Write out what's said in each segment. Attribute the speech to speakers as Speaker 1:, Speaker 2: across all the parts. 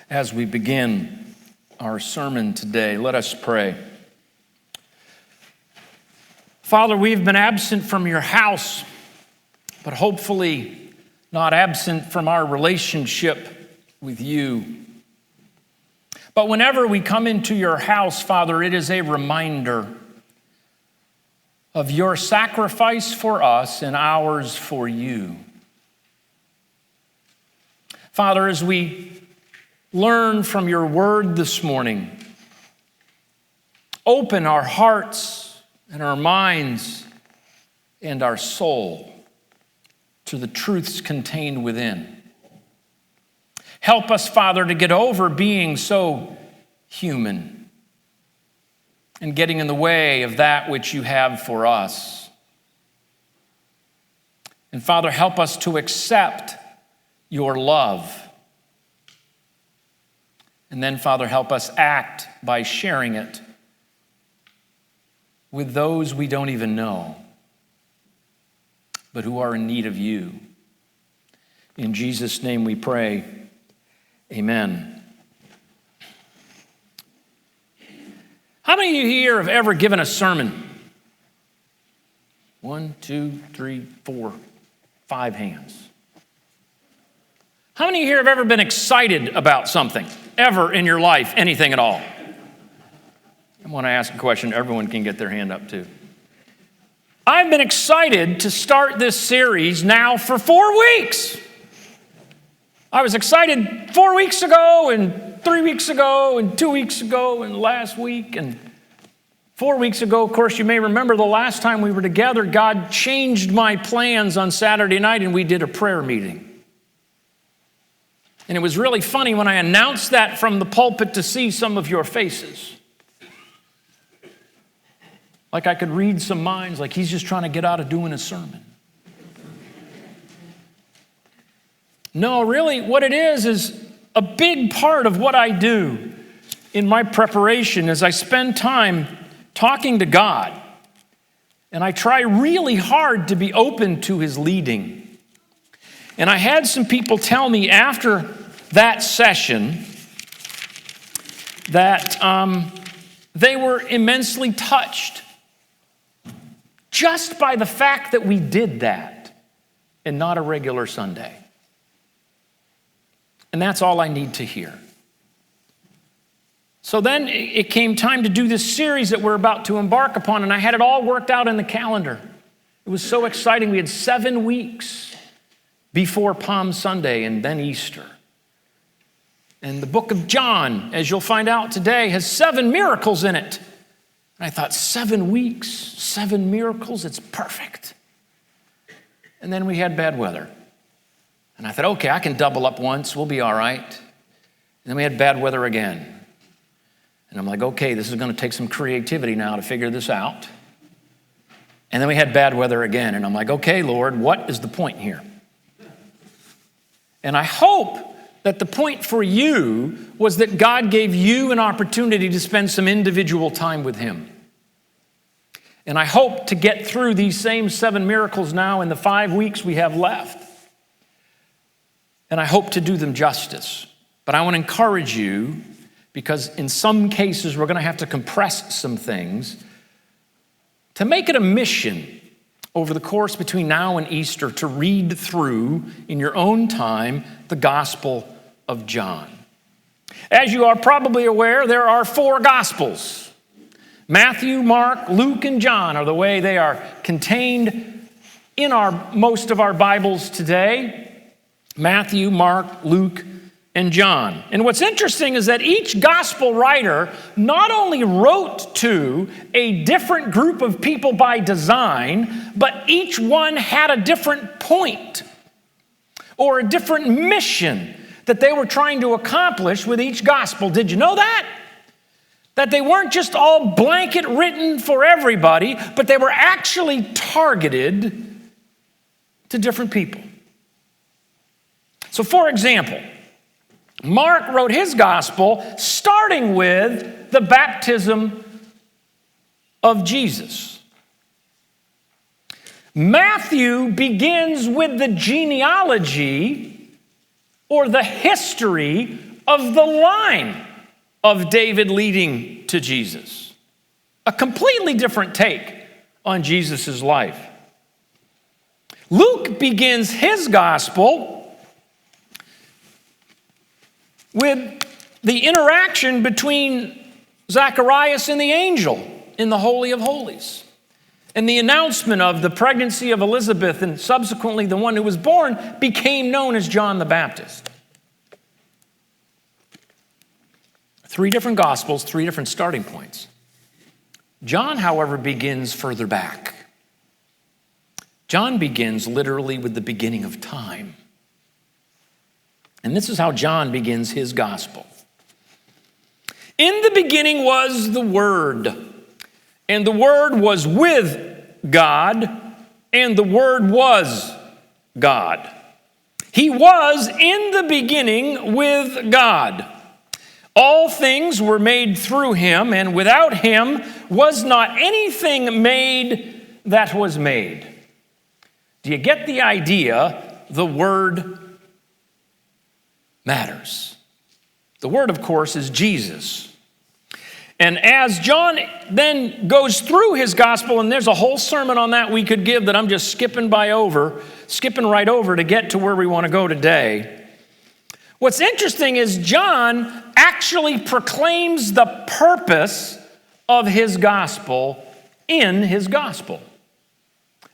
Speaker 1: As we begin our sermon today, let us pray. Father, we've been absent from your house, but hopefully not absent from our relationship with you. But whenever we come into your house, Father, it is a reminder of your sacrifice for us and ours for you. Father, as we learn from your word this morning, open our hearts and our minds and our soul to the truths contained within. Help us, Father, to get over being so human and getting in the way of that which you have for us. And Father, help us to accept your love. And then, Father, help us act by sharing it with those we don't even know, but who are in need of you. In Jesus' name we pray, amen. How many of you here have ever given a sermon? 1, 2, 3, 4, 5 hands. How many of you here have ever been excited about something? Ever in your life, anything at all? I want to ask a question. Everyone can get their hand up too. I've been excited to start this series now for 4 weeks. I was excited 4 weeks ago and 3 weeks ago and 2 weeks ago and last week and 4 weeks ago. Of course, you may remember the last time we were together, God changed my plans on Saturday night and we did a prayer meeting. And it was really funny when I announced that from the pulpit to see some of your faces. Like I could read some minds, like he's just trying to get out of doing a sermon. No, really, what it is a big part of what I do in my preparation is I spend time talking to God. And I try really hard to be open to his leading. And I had some people tell me after that session that they were immensely touched just by the fact that we did that and not a regular Sunday. And that's all I need to hear. So then it came time to do this series that we're about to embark upon, and I had it all worked out in the calendar. It was so exciting. We had 7 weeks before Palm Sunday and then Easter. And the book of John, as you'll find out today, has 7 miracles in it. And I thought, 7 weeks, 7 miracles, it's perfect. And then we had bad weather. And I thought, okay, I can double up once, we'll be all right. And then we had bad weather again. And I'm like, okay, this is going to take some creativity now to figure this out. And then we had bad weather again. And I'm like, okay, Lord, what is the point here? And I hope that the point for you was that God gave you an opportunity to spend some individual time with him. And I hope to get through these same 7 miracles now in the 5 weeks we have left. And I hope to do them justice. But I want to encourage you, because in some cases we're going to have to compress some things, to make it a mission over the course between now and Easter to read through in your own time the Gospel of John. As you are probably aware, there are 4 Gospels. Matthew, Mark, Luke, and John are the way they are contained in most of our Bibles today. Matthew, Mark, Luke, and John. And what's interesting is that each gospel writer not only wrote to a different group of people by design, but each one had a different point or a different mission that they were trying to accomplish with each gospel. Did you know that? That they weren't just all blanket written for everybody, but they were actually targeted to different people. So for example, Mark wrote his gospel starting with the baptism of Jesus. Matthew begins with the genealogy or the history of the line of David leading to Jesus. A completely different take on Jesus' life. Luke begins his gospel with the interaction between Zacharias and the angel in the Holy of Holies, and the announcement of the pregnancy of Elizabeth, and subsequently the one who was born became known as John the Baptist. 3 different gospels, 3 different starting points. John, however, begins further back. John begins literally with the beginning of time. And this is how John begins his gospel. In the beginning was the Word, and the Word was with God, and the Word was God. He was in the beginning with God. All things were made through him, and without him was not anything made that was made. Do you get the idea? The Word matters. The Word, of course, is Jesus. And as John then goes through his gospel, and there's a whole sermon on that we could give that I'm just skipping right over to get to where we want to go today. What's interesting is John actually proclaims the purpose of his gospel in his gospel.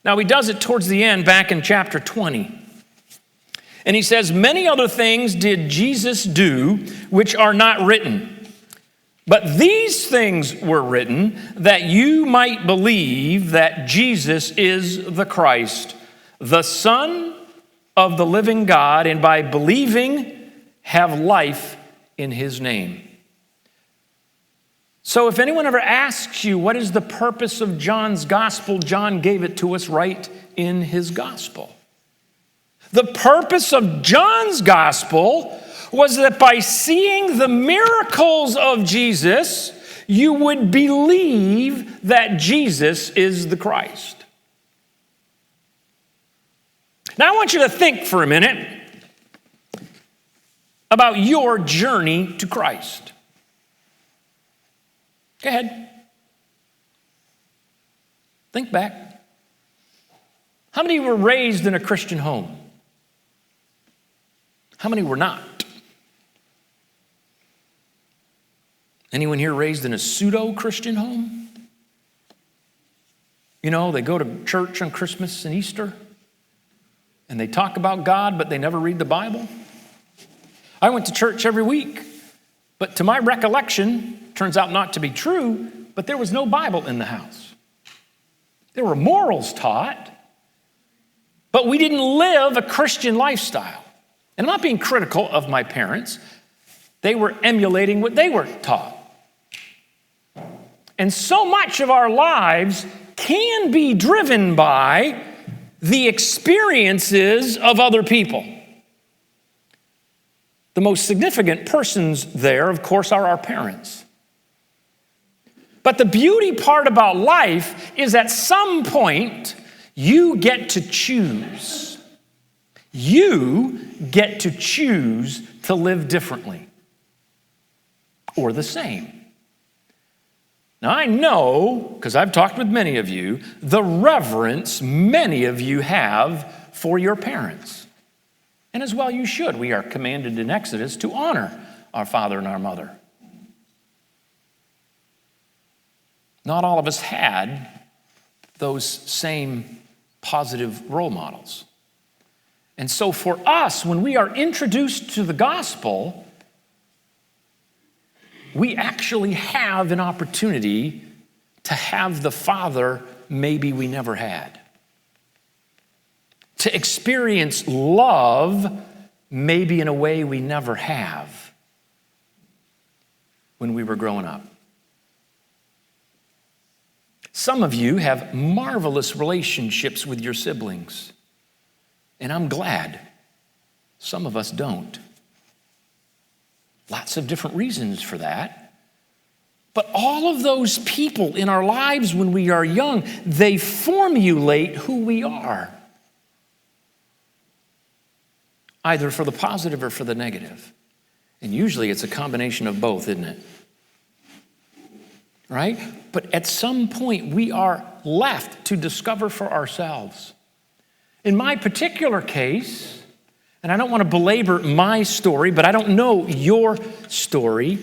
Speaker 1: Now, he does it towards the end, back in chapter 20. And he says, many other things did Jesus do which are not written. But these things were written that you might believe that Jesus is the Christ, the Son of the living God, and by believing have life in his name. So if anyone ever asks you what is the purpose of John's gospel, John gave it to us right in his gospel. The purpose of John's gospel was that by seeing the miracles of Jesus, you would believe that Jesus is the Christ. Now I want you to think for a minute about your journey to Christ. Go ahead. Think back. How many were raised in a Christian home? How many were not? Anyone here raised in a pseudo-Christian home? You know, they go to church on Christmas and Easter, and they talk about God, but they never read the Bible. I went to church every week, but to my recollection, turns out not to be true, but there was no Bible in the house. There were morals taught, but we didn't live a Christian lifestyle. And I'm not being critical of my parents. They were emulating what they were taught. And so much of our lives can be driven by the experiences of other people. The most significant persons there, of course, are our parents. But the beauty part about life is at some point, you get to choose. You get to choose to live differently or the same. Now, I know, because I've talked with many of you, the reverence many of you have for your parents. And as well you should. We are commanded in Exodus to honor our father and our mother. Not all of us had those same positive role models. And so for us, when we are introduced to the gospel, we actually have an opportunity to have the Father maybe we never had. To experience love maybe in a way we never have when we were growing up. Some of you have marvelous relationships with your siblings, and I'm glad. Some of us don't. Lots of different reasons for that. But all of those people in our lives when we are young, they formulate who we are, either for the positive or for the negative. And usually it's a combination of both, isn't it? Right? But at some point, we are left to discover for ourselves. In my particular case, and I don't want to belabor my story, but I don't know your story,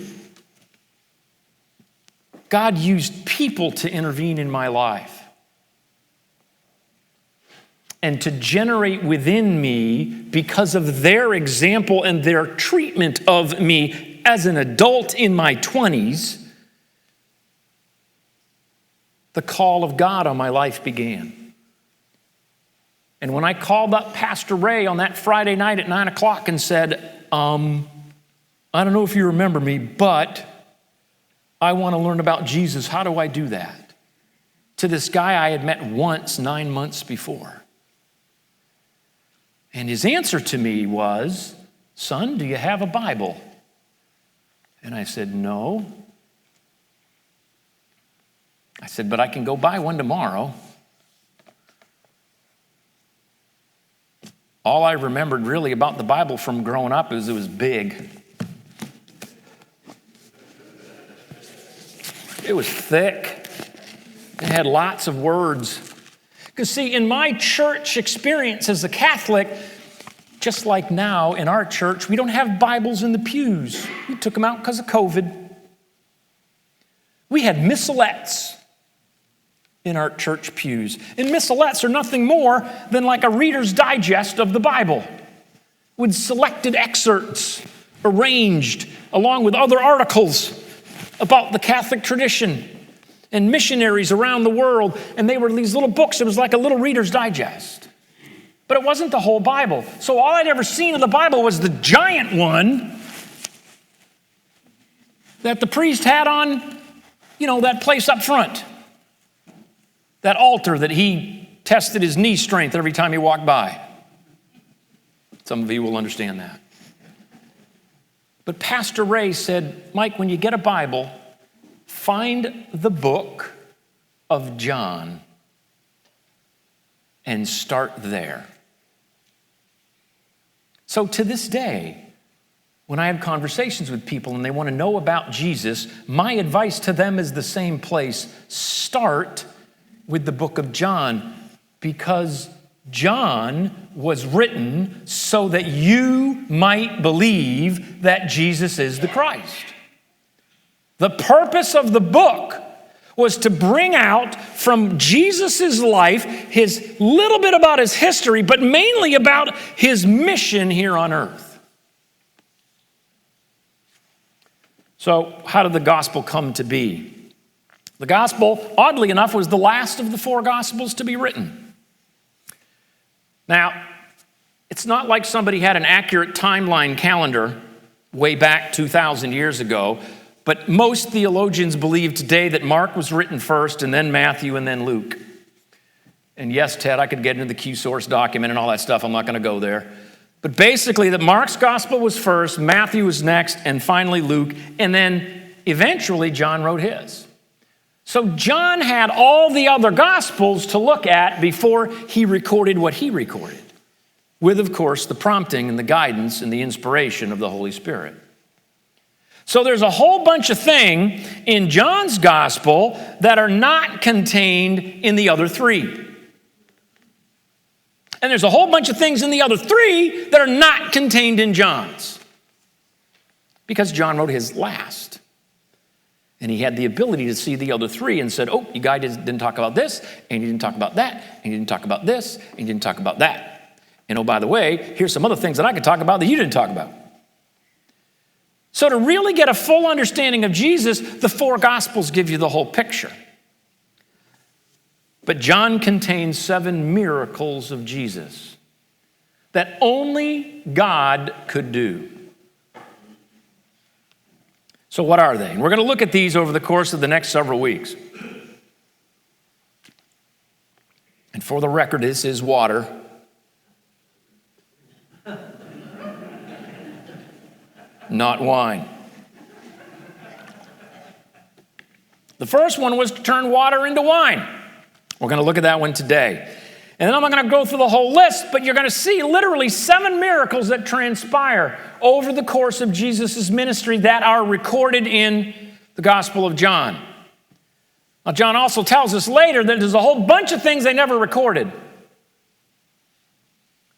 Speaker 1: God used people to intervene in my life and to generate within me, because of their example and their treatment of me as an adult in my 20s, the call of God on my life began. And when I called up Pastor Ray on that Friday night at 9 o'clock and said, I don't know if you remember me, but I want to learn about Jesus. How do I do that? To this guy I had met once 9 months before. And his answer to me was, son, do you have a Bible? And I said, no. I said, but I can go buy one tomorrow. All I remembered really about the Bible from growing up is it was big. It was thick. It had lots of words. Because see, in my church experience as a Catholic, just like now in our church, we don't have Bibles in the pews. We took them out because of COVID. We had missalettes in our church pews. And missalettes are nothing more than like a Reader's Digest of the Bible, with selected excerpts arranged along with other articles about the Catholic tradition and missionaries around the world. And they were these little books. It was like a little Reader's Digest. But it wasn't the whole Bible. So all I'd ever seen of the Bible was the giant one that the priest had on, that place up front. That altar that he tested his knee strength every time he walked by. Some of you will understand that. But Pastor Ray said, Mike, when you get a Bible, find the book of John and start there. So to this day, when I have conversations with people and they want to know about Jesus, my advice to them is the same place. Start with the book of John, because John was written so that you might believe that Jesus is the Christ. The purpose of the book was to bring out from Jesus' life his little bit about his history, but mainly about his mission here on earth. So how did the gospel come to be? The gospel, oddly enough, was the last of the 4 gospels to be written. Now, it's not like somebody had an accurate timeline calendar way back 2,000 years ago, but most theologians believe today that Mark was written first, and then Matthew, and then Luke. And yes, Ted, I could get into the Q-source document and all that stuff. I'm not going to go there. But basically, that Mark's gospel was first, Matthew was next, and finally Luke, and then eventually John wrote his. So John had all the other gospels to look at before he recorded what he recorded, with, of course, the prompting and the guidance and the inspiration of the Holy Spirit. So there's a whole bunch of things in John's gospel that are not contained in the other 3. And there's a whole bunch of things in the other 3 that are not contained in John's, because John wrote his last. And he had the ability to see the other 3 and said, oh, you guys didn't talk about this, and you didn't talk about that, and you didn't talk about this, and you didn't talk about that. And oh, by the way, here's some other things that I could talk about that you didn't talk about. So to really get a full understanding of Jesus, the 4 Gospels give you the whole picture. But John contains 7 miracles of Jesus that only God could do. So what are they? And we're going to look at these over the course of the next several weeks. And for the record, this is water. Not wine. The first one was to turn water into wine. We're going to look at that one today. And then I'm not going to go through the whole list, but you're going to see literally 7 miracles that transpire over the course of Jesus' ministry that are recorded in the Gospel of John. Now, John also tells us later that there's a whole bunch of things they never recorded.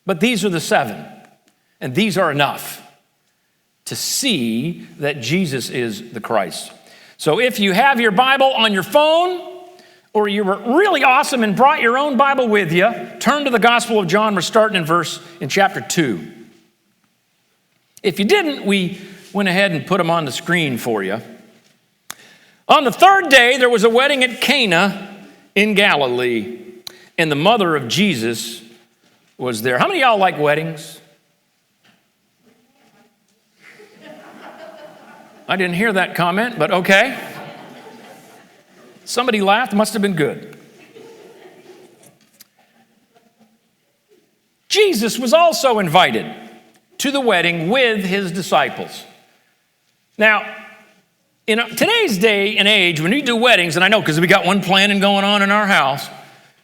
Speaker 1: But these are the 7, and these are enough to see that Jesus is the Christ. So if you have your Bible on your phone, or you were really awesome and brought your own Bible with you, turn to the Gospel of John. We're starting in chapter 2. If you didn't, we went ahead and put them on the screen for you. On the 3rd day, there was a wedding at Cana in Galilee, and the mother of Jesus was there. How many of y'all like weddings? I didn't hear that comment, but okay. Somebody laughed, must have been good. Jesus was also invited to the wedding with his disciples. Now, in today's day and age, when you do weddings, and I know because we got one planning going on in our house,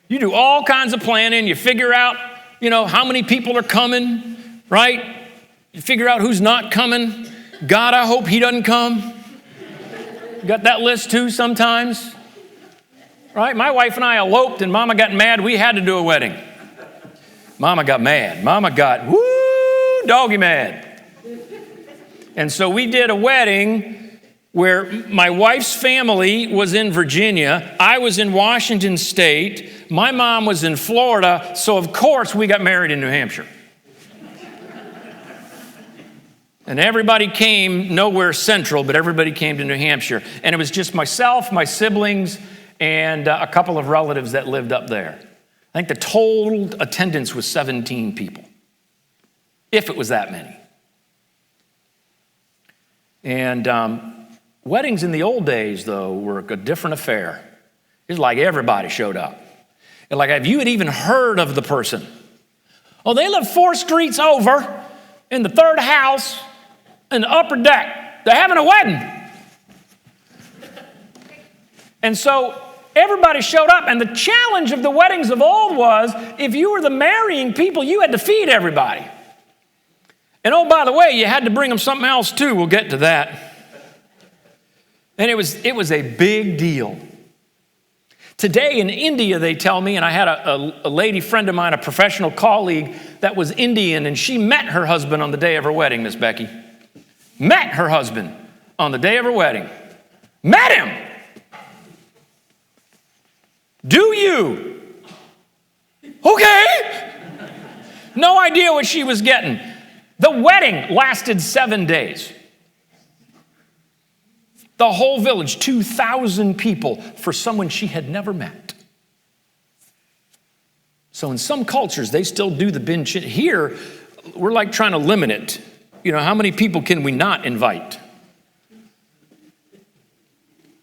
Speaker 1: you do all kinds of planning. You figure out, how many people are coming, right? You figure out who's not coming. God, I hope he doesn't come. You got that list too sometimes. Right? My wife and I eloped and Mama got mad. We had to do a wedding. Mama got mad. Mama got, doggy mad. And so we did a wedding where my wife's family was in Virginia. I was in Washington State. My mom was in Florida. So of course we got married in New Hampshire. And everybody came nowhere central, but everybody came to New Hampshire. And it was just myself, my siblings, and a couple of relatives that lived up there. I think the total attendance was 17 people, if it was that many. And weddings in the old days, though, were a different affair. It was like everybody showed up. And like if you had even heard of the person. Oh, they live 4 streets over in the 3rd house in the upper deck. They're having a wedding. And so everybody showed up, and the challenge of the weddings of old was if you were the marrying people, you had to feed everybody. And oh, by the way, you had to bring them something else too. We'll get to that. And it was a big deal. Today in India, they tell me, and I had a lady friend of mine, a professional colleague that was Indian, and she met her husband on the day of her wedding, Miss Becky. Met her husband on the day of her wedding. Met him. Do you? Okay. No idea what she was getting. The wedding lasted 7 days. The whole village, 2,000 people for someone she had never met. So in some cultures, they still do the binge. Here, we're like trying to limit it. How many people can we not invite?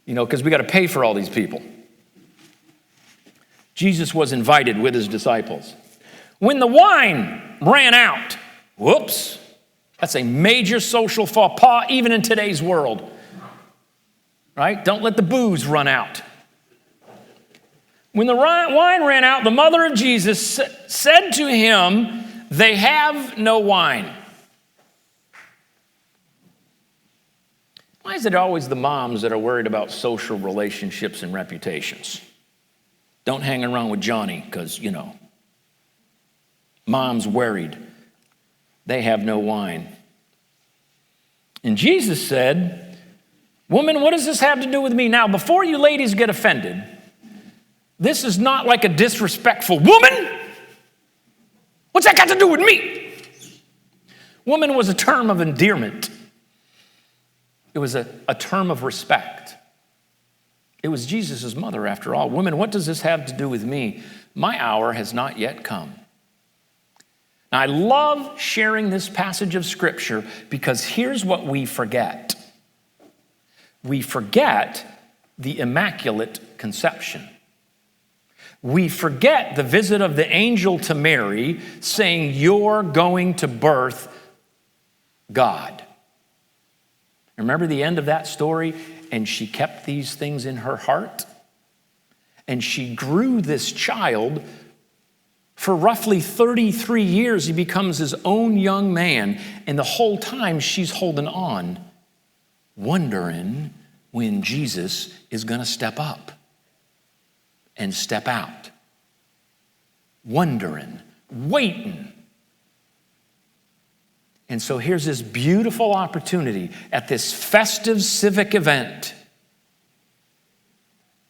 Speaker 1: Because we got to pay for all these people. Jesus was invited with his disciples. When the wine ran out, whoops, that's a major social faux pas even in today's world. Right? Don't let the booze run out. When the wine ran out, the mother of Jesus said to him, "They have no wine." Why is it always the moms that are worried about social relationships and reputations? Don't hang around with Johnny because, mom's worried. They have no wine. And Jesus said, "Woman, what does this have to do with me?" Now, before you ladies get offended, this is not like a disrespectful woman. What's that got to do with me? Woman was a term of endearment. It was a term of respect. It was Jesus' mother, after all. Women, what does this have to do with me? My hour has not yet come. Now, I love sharing this passage of Scripture because here's what we forget. We forget the Immaculate Conception. We forget the visit of the angel to Mary saying, "You're going to birth God." Remember the end of that story? And she kept these things in her heart. And she grew this child For roughly 33 years, he becomes his own young man, and the whole time she's holding on, wondering when Jesus is going to step up and step out. Wondering, waiting. And so here's this beautiful opportunity at this festive civic event.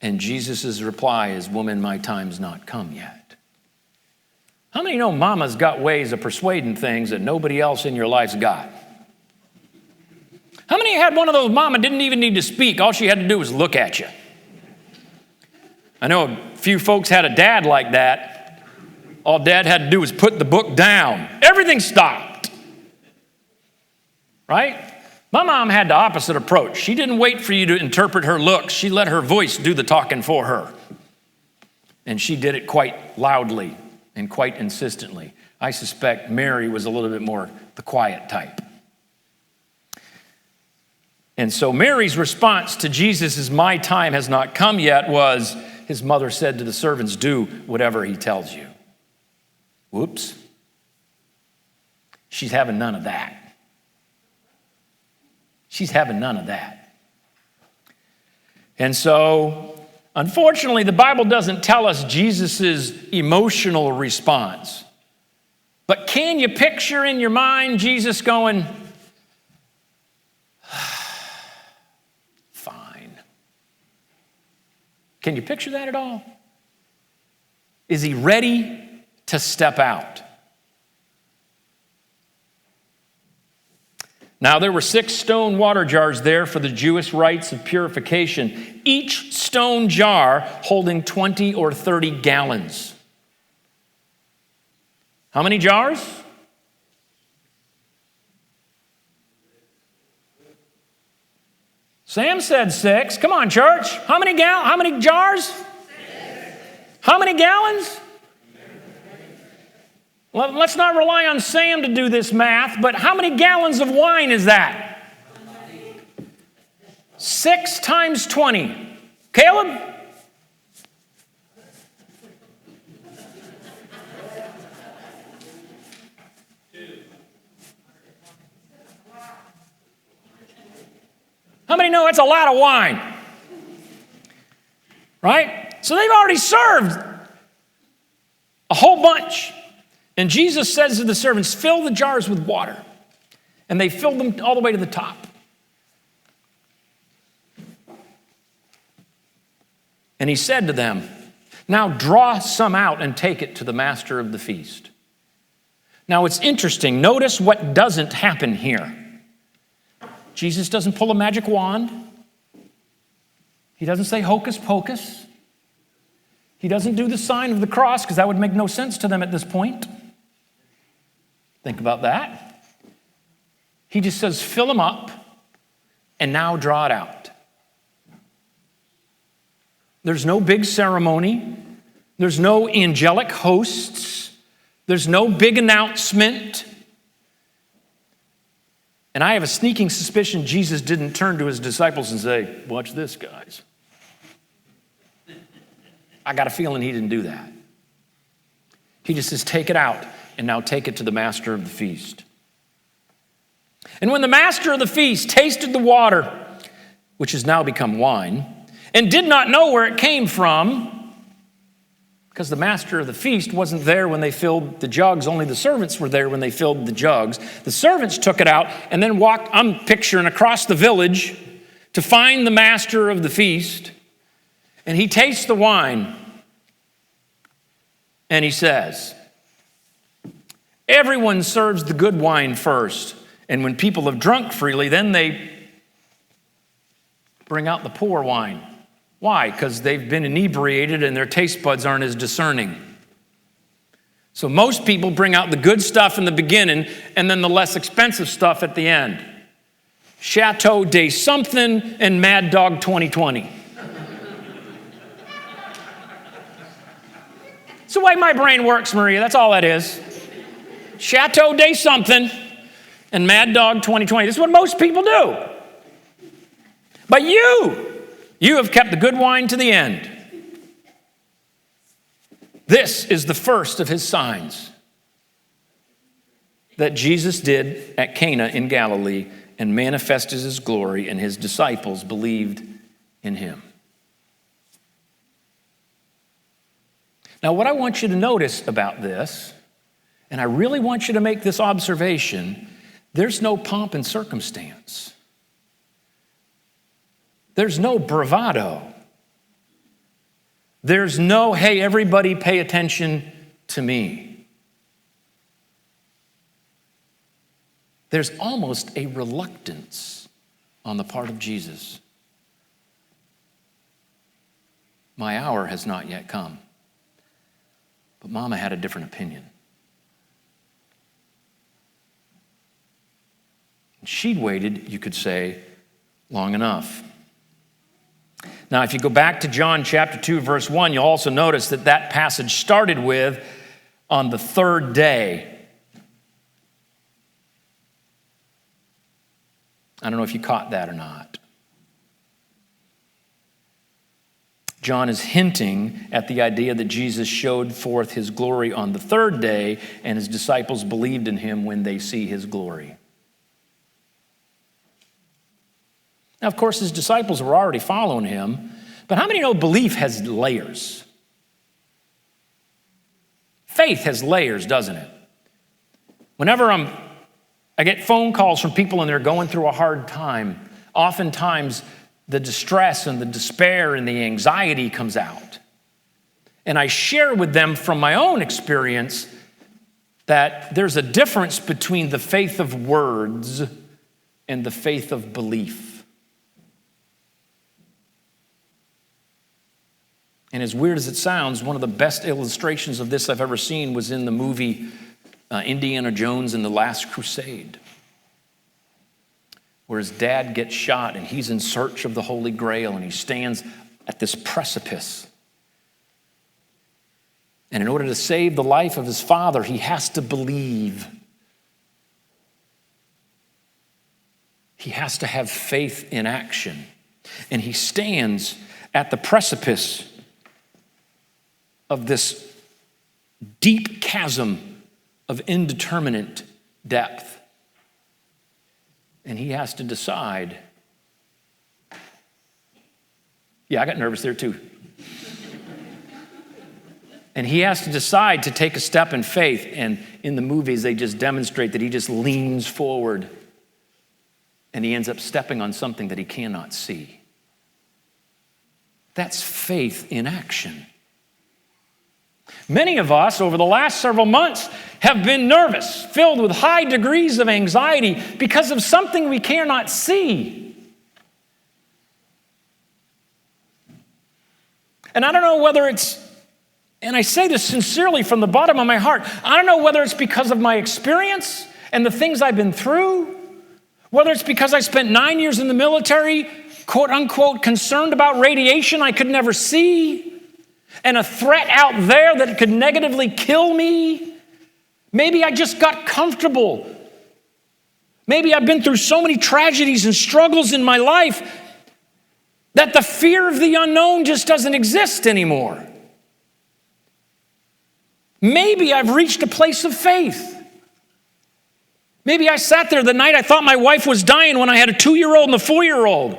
Speaker 1: And Jesus' reply is, "Woman, my time's not come yet." How many know mama's got ways of persuading things that nobody else in your life's got? How many had one of those mama didn't even need to speak? All she had to do was look at you. I know a few folks had a dad like that. All dad had to do was put the book down. Everything stopped. Right? My mom had the opposite approach. She didn't wait for you to interpret her looks. She let her voice do the talking for her. And she did it quite loudly and quite insistently. I suspect Mary was a little bit more the quiet type. And so Mary's response to Jesus' "my time has not come yet" was, his mother said to the servants, "Do whatever he tells you." Whoops. She's having none of that. She's having none of that. And so, unfortunately, the Bible doesn't tell us Jesus' emotional response. But can you picture in your mind Jesus going, "Fine"? Can you picture that at all? Is he ready to step out? Now, there were 6 stone water jars there for the Jewish rites of purification, each stone jar holding 20 or 30 gallons. How many jars? Sam said 6. Come on, church. How many jars? 6. How many gallons? Let's not rely on Sam to do this math, but how many gallons of wine is that? 6 times 20. Caleb? How many know that's a lot of wine? Right? So they've already served a whole bunch. And Jesus says to the servants, "Fill the jars with water." And they filled them all the way to the top. And he said to them, "Now draw some out and take it to the master of the feast." Now it's interesting. Notice what doesn't happen here. Jesus doesn't pull a magic wand. He doesn't say hocus pocus. He doesn't do the sign of the cross, because that would make no sense to them at this point. Think about that. He just says, "Fill them up and now draw it out." There's no big ceremony. There's no angelic hosts. There's no big announcement. And I have a sneaking suspicion Jesus didn't turn to his disciples and say, "Watch this, guys." I got a feeling he didn't do that. He just says, "Take it out and now take it to the master of the feast." And when the master of the feast tasted the water, which has now become wine, and did not know where it came from, because the master of the feast wasn't there when they filled the jugs, only the servants were there when they filled the jugs. The servants took it out and then walked, I'm picturing, across the village to find the master of the feast. And he tastes the wine and he says, "Everyone serves the good wine first, and when people have drunk freely, then they bring out the poor wine." Why? Because they've been inebriated and their taste buds aren't as discerning. So most people bring out the good stuff in the beginning and then the less expensive stuff at the end. Chateau de something and Mad Dog 2020. It's the way my brain works, Maria. That's all that is. Chateau de something and Mad Dog 2020. This is what most people do. But you have kept the good wine to the end. This is the first of his signs that Jesus did at Cana in Galilee and manifested his glory, and his disciples believed in him. Now, what I want you to notice about this, and I really want you to make this observation, there's no pomp and circumstance. There's no bravado. There's no, hey, everybody pay attention to me. There's almost a reluctance on the part of Jesus. My hour has not yet come. But Mama had a different opinion. She'd waited, you could say, long enough. Now, if you go back to John chapter 2, verse 1, you'll also notice that that passage started with, on the third day. I don't know if you caught that or not. John is hinting at the idea that Jesus showed forth his glory on the third day, and his disciples believed in him when they see his glory. Now, of course, his disciples were already following him, but how many know belief has layers? Faith has layers, doesn't it? Whenever I get phone calls from people and they're going through a hard time, oftentimes the distress and the despair and the anxiety comes out. And I share with them from my own experience that there's a difference between the faith of words and the faith of belief. And as weird as it sounds, one of the best illustrations of this I've ever seen was in the movie Indiana Jones and the Last Crusade, where his dad gets shot and he's in search of the Holy Grail and he stands at this precipice. And in order to save the life of his father, he has to believe. He has to have faith in action. And he stands at the precipice of this deep chasm of indeterminate depth. And he has to decide. Yeah, I got nervous there too. And he has to decide to take a step in faith. And in the movies, they just demonstrate that he just leans forward and he ends up stepping on something that he cannot see. That's faith in action. Many of us over the last several months have been nervous, filled with high degrees of anxiety because of something we cannot see. And I don't know whether it's, and I say this sincerely from the bottom of my heart, I don't know whether it's because of my experience and the things I've been through, whether it's because I spent 9 years in the military, quote unquote, concerned about radiation I could never see, and a threat out there that could negatively kill me. Maybe I just got comfortable. Maybe I've been through so many tragedies and struggles in my life that the fear of the unknown just doesn't exist anymore. Maybe I've reached a place of faith. Maybe I sat there the night I thought my wife was dying when I had a 2-year-old and a 4-year-old.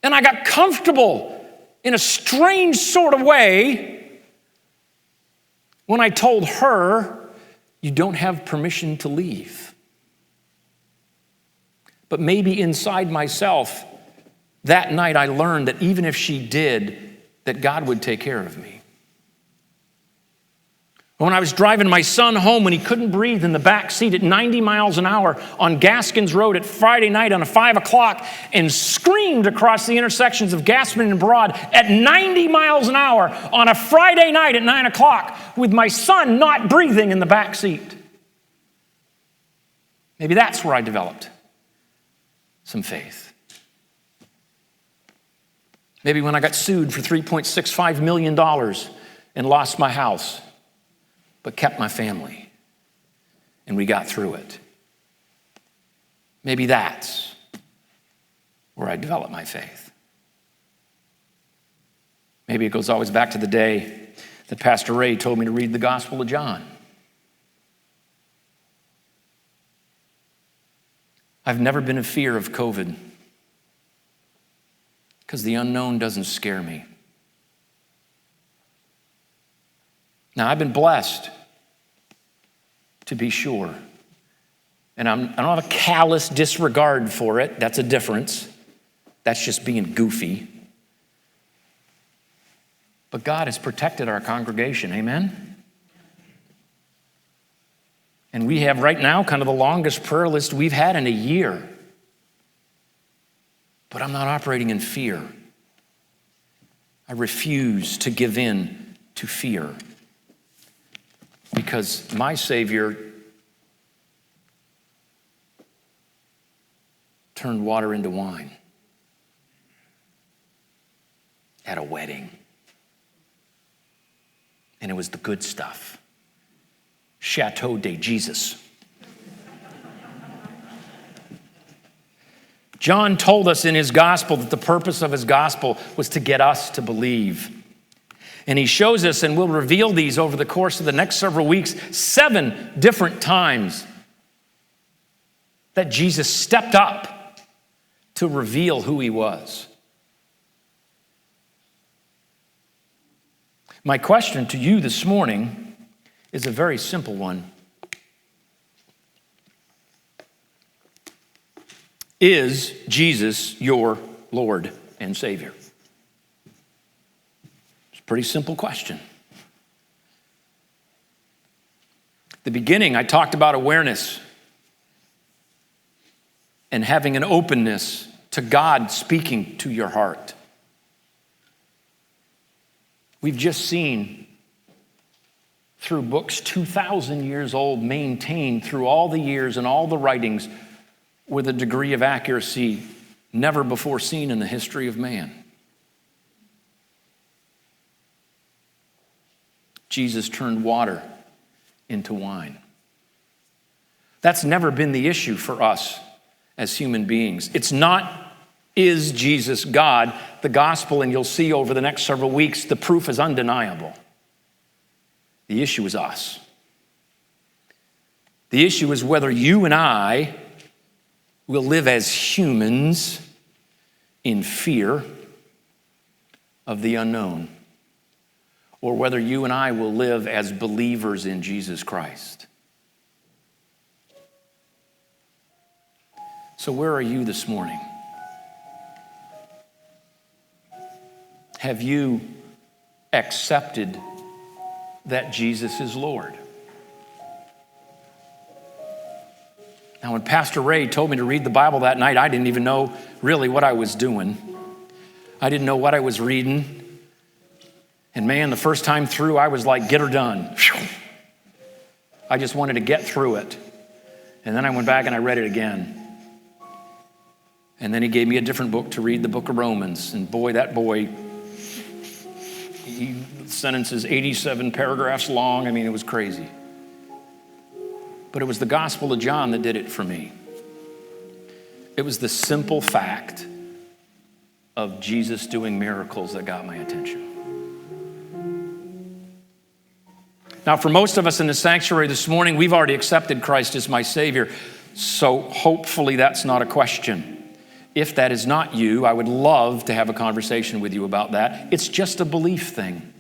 Speaker 1: And I got comfortable in a strange sort of way when I told her, you don't have permission to leave. But maybe inside myself, that night I learned that even if she did, that God would take care of me. When I was driving my son home when he couldn't breathe in the back seat at 90 miles an hour on Gaskins Road at Friday night on a 5 o'clock and screamed across the intersections of Gaspin and Broad at 90 miles an hour on a Friday night at 9 o'clock with my son not breathing in the back seat. Maybe that's where I developed some faith. Maybe when I got sued for $3.65 million and lost my house, but kept my family, and we got through it. Maybe that's where I developed my faith. Maybe it goes always back to the day that Pastor Ray told me to read the Gospel of John. I've never been in fear of COVID because the unknown doesn't scare me. Now, I've been blessed, to be sure. And I don't have a callous disregard for it. That's a difference. That's just being goofy. But God has protected our congregation, amen? And we have right now kind of the longest prayer list we've had in a year. But I'm not operating in fear. I refuse to give in to fear. Because my Savior turned water into wine at a wedding. And it was the good stuff. Chateau de Jesus. John told us in his gospel that the purpose of his gospel was to get us to believe. And he shows us, and we'll reveal these over the course of the next several weeks, 7 different times that Jesus stepped up to reveal who he was. My question to you this morning is a very simple one. Is Jesus your Lord and Savior? It's a pretty simple question. At the beginning, I talked about awareness and having an openness to God speaking to your heart. We've just seen through books 2,000 years old, maintained through all the years and all the writings with a degree of accuracy never before seen in the history of man. Jesus turned water into wine. That's never been the issue for us as human beings. It's not, is Jesus God? The gospel, and you'll see over the next several weeks, the proof is undeniable. The issue is us. The issue is whether you and I will live as humans in fear of the unknown, or whether you and I will live as believers in Jesus Christ. So where are you this morning? Have you accepted that Jesus is Lord? Now, when Pastor Ray told me to read the Bible that night, I didn't even know really what I was doing. I didn't know what I was reading. And man, the first time through, I was like, get her done. I just wanted to get through it. And then I went back and I read it again. And then he gave me a different book to read, the book of Romans. And boy, that boy, sentences 87 paragraphs long. I mean, it was crazy. But it was the Gospel of John that did it for me. It was the simple fact of Jesus doing miracles that got my attention. Now, for most of us in the sanctuary this morning, we've already accepted Christ as my Savior. So hopefully that's not a question. If that is not you, I would love to have a conversation with you about that. It's just a belief thing.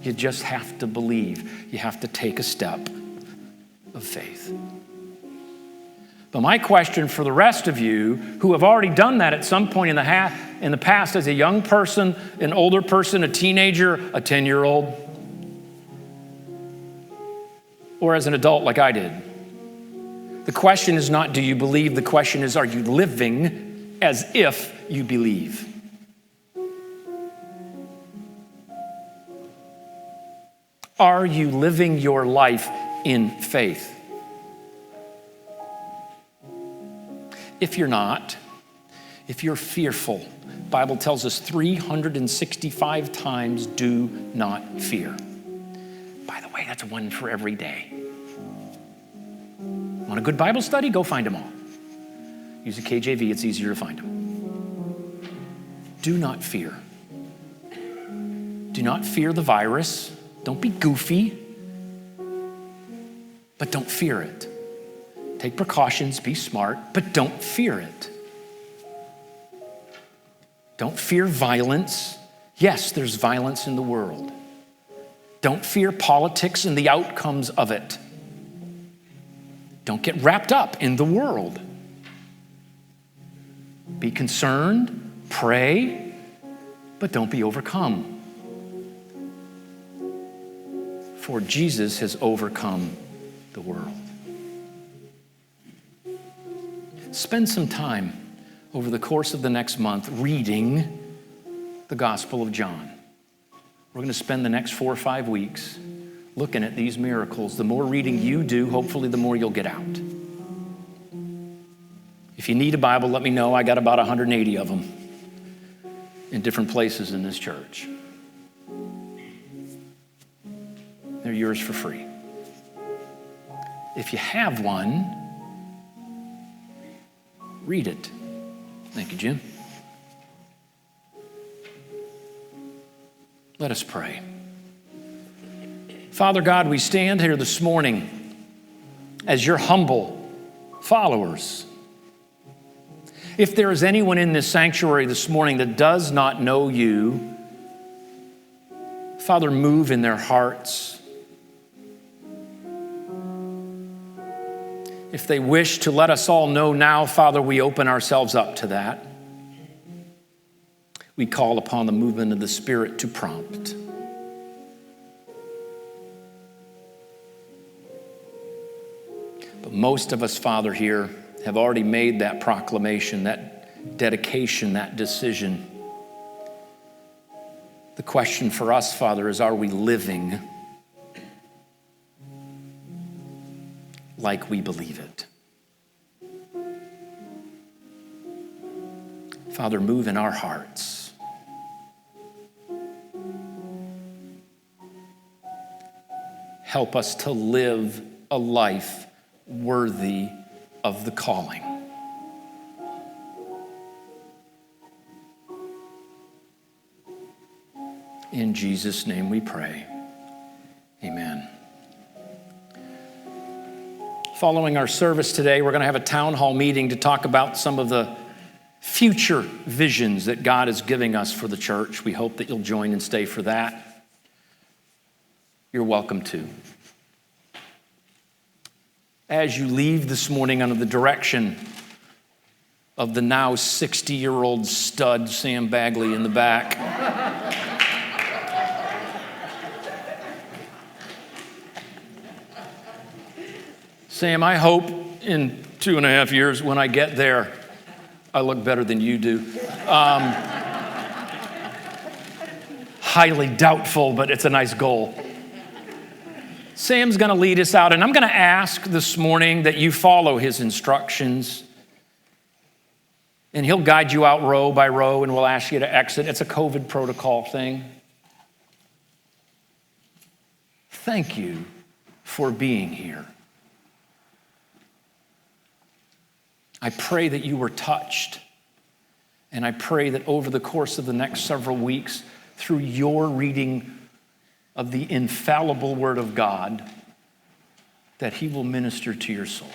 Speaker 1: You just have to believe. You have to take a step of faith. But my question for the rest of you who have already done that at some point in the past as a young person, an older person, a teenager, a 10-year-old, or as an adult like I did. The question is not, do you believe? The question is, are you living as if you believe? Are you living your life in faith? If you're not, if you're fearful, the Bible tells us 365 times, do not fear. By the way, that's one for every day. Want a good Bible study? Go find them all. Use a KJV, it's easier to find them. Do not fear. Do not fear the virus. Don't be goofy, but don't fear it. Take precautions, be smart, but don't fear it. Don't fear violence. Yes, there's violence in the world. Don't fear politics and the outcomes of it. Don't get wrapped up in the world. Be concerned, pray, but don't be overcome. For Jesus has overcome the world. Spend some time over the course of the next month reading the Gospel of John. We're going to spend the next 4 or 5 weeks looking at these miracles. The more reading you do, hopefully the more you'll get out. If you need a Bible, let me know. I got about 180 of them in different places in this church. They're yours for free. If you have one, read it. Thank you, Jim. Let us pray. Father God, we stand here this morning as your humble followers. If there is anyone in this sanctuary this morning that does not know you, Father, move in their hearts. If they wish to let us all know now, Father, we open ourselves up to that. We call upon the movement of the Spirit to prompt. But most of us, Father, here have already made that proclamation, that dedication, that decision. The question for us, Father, is, are we living like we believe it? Father, move in our hearts. Help us to live a life worthy of the calling. In Jesus' name we pray. Amen. Following our service today, we're going to have a town hall meeting to talk about some of the future visions that God is giving us for the church. We hope that you'll join and stay for that. You're welcome to. As you leave this morning under the direction of the now 60-year-old stud, Sam Bagley, in the back, Sam, I hope in 2.5 years when I get there, I look better than you do. Highly doubtful, but it's a nice goal. Sam's going to lead us out, and I'm going to ask this morning that you follow his instructions. And he'll guide you out row by row, and we'll ask you to exit. It's a COVID protocol thing. Thank you for being here. I pray that you were touched, and I pray that over the course of the next several weeks, through your reading of the infallible Word of God, that He will minister to your soul.